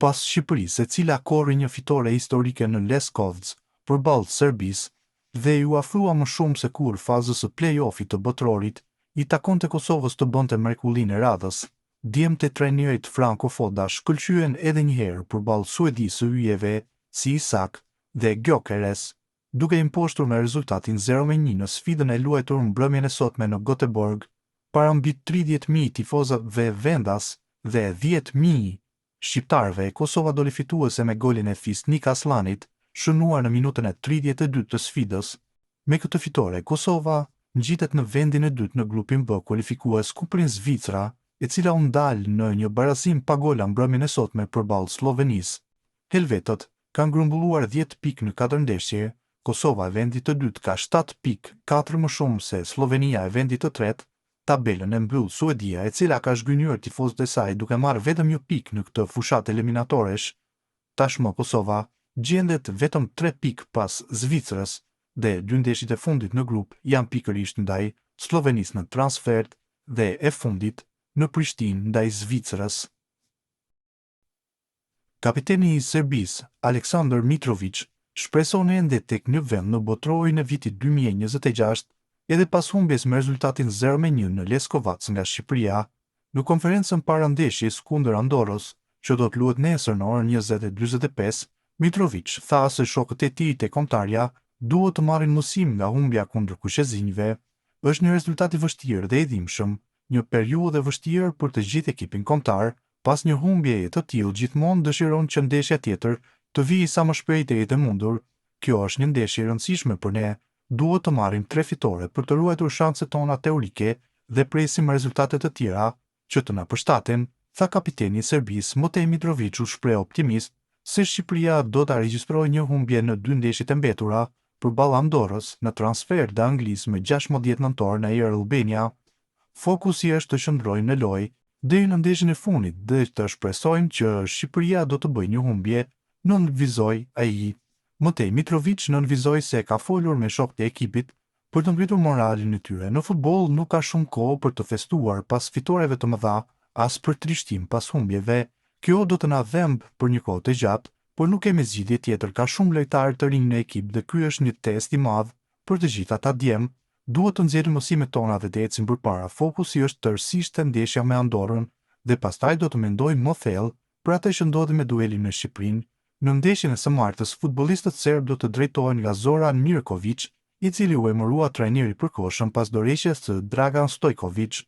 pas Shqipërisë, e cila korri një fitore historike në Leskovec përballë Serbisë dhe ju afrua më shumë se kur fazës së play-offit të botrorit, i takonte Kosovës të bënte mrekullinë e radhës. Djemtë e trajnerit Franco Foda shkëlqyen edhe një herë përballë Suedisë së yjeve si Isak dhe Gyökeres, duke imposhtur me rezultatin 0-1 në sfidën e luajtur mbrëmjen e sotme në Göteborg, para mbi 30.000 tifozëve vendas dhe 10.000 shqiptarëve. Kosova doli fituese me golin e Fisnik Aslanit, shënuar në minutën e 32 të sfidës. Me këtë fitore, Kosova ngjitet në vendin e dytë në grupin B, kualifikues kuprin Zvicra, e cila u ndal në një barasim pa gola mbrëmjen e sotme përballë Slovenisë. Helvetët kanë grumbulluar 10 pikë në 4 ndeshje. Kosova e vendit të dytë ka 7 pikë, 4 më shumë se Slovenia e vendit të tretë. Tabelën e mbyll Suedia, e cila ka zhgënjur tifozët e saj duke marrë vetëm një pikë në këtë fushatë eliminatoresh. Tashmë Kosova gjendet vetëm 3 pikë pas Zvicrës dhe 2 ndeshjet e fundit në grup janë pikërisht ndaj Slovenisë në transfert dhe e fundit në Prishtinë ndaj Zvicrës. Kapiteni i Serbisë, Aleksandar Mitrović, shpreson ende tek një vend në botrorin e vitit 2026, edhe pas humbjes me rezultatin 0-1 në Leskovac nga Shqipëria, në konferencën para ndeshjes kundër Andorrës, që do të luhet nesër në orën 20:45, Mitrović tha se shokët e tij te kontarja duhet të marrin mësim nga humbja kundër kuqezinjve. Është një rezultat i vështirë dhe i dhimbshëm, një periudhë e vështirë për të gjithë ekipin kombëtar. Pas një humbjeje të tillë, gjithmonë dëshiron që ndeshja tjetër të vijë sa më shpejt e jetë mundur. Kjo është një ndeshje e rëndësishme për ne. Duhet të marrim 3 fitore për të ruajtur shanset tona teorike dhe presim rezultate të tjera që të na përshtaten, tha kapiteni i Serbisë. Matej Mitrović u shpreh optimist se Shqipëria do ta regjistrojë një humbje në 2 ndeshjet e mbetura përballë Andorrës në transfer dhe Anglisë më 16 nëntor në Air Albania. Fokusi është të qëndrojmë në lojë deri në ndeshjen e fundit dhe të shpresojmë që Shqipëria do të bëjë një humbje, nënvizoi ai. Matej Mitrović nënvizoi se ka folur me shokët e ekipit për të ngritur moralin e tyre. Në futboll nuk ka shumë kohë për të festuar pas fitoreve të mëdha, as për trishtim pas humbjeve. Kjo do të na dhemb për një kohë të gjatë, por nuk kemi zgjidhje tjetër. Ka shumë lojtarë të rinj në ekip dhe ky është një test i madh për të gjithë ata djem. Duhet të nxjerrim mësimet tona dhe të ecim përpara. Fokusi është tërësisht te ndeshja me Andorrën dhe pastaj do të mendojmë më thellë për atë që ndodhi me duelin me Shqipërinë. Në ndeshjen e së martës, futbollistët serb do të drejtohen nga Zoran Mirković, i cili u emërua trajneri i përkohshëm pas dorëheqjes së Dragan Stojković.